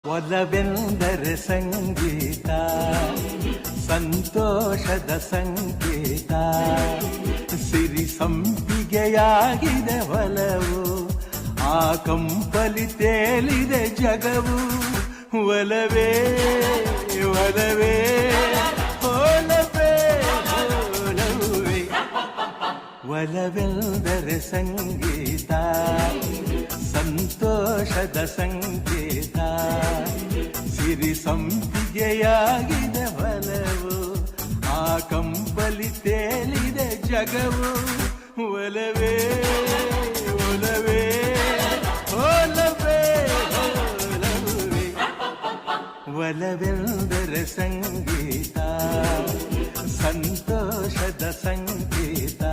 ಒಲವೆಂದರೆ ಸಂಗೀತ, ಸಂತೋಷದ ಸಂಕೇತ. ಸಿರಿ ಸಂಪಿಗೆಯಾಗಿದೆ ಒಲವು, ಆ ಕಂಪಲಿ ತೇಲಿದೆ ಜಗವು. ಒಲವೇ ಒಲವೇ ಒಲವೇ ಒಲವೇ. ಒಲವೆಂದರೆ ಸಂಗೀತ, ಸಂತೋಷದ ಸಂಕೇತ. ಸಿರಿ ಸಂಪಿಗೆಯಾಗಿದೆ ಒಲವು, ಆ ಕಂಪಲಿ ತೇಲಿದೆ ಜಗವು. ಒಲವೇ ಒಲವೇ ಒಲವೇ ಒಲವೇ. ಒಲವೆಂದರೆ ಸಂಗೀತ, ಸಂತೋಷದ ಸಂಕೇತ.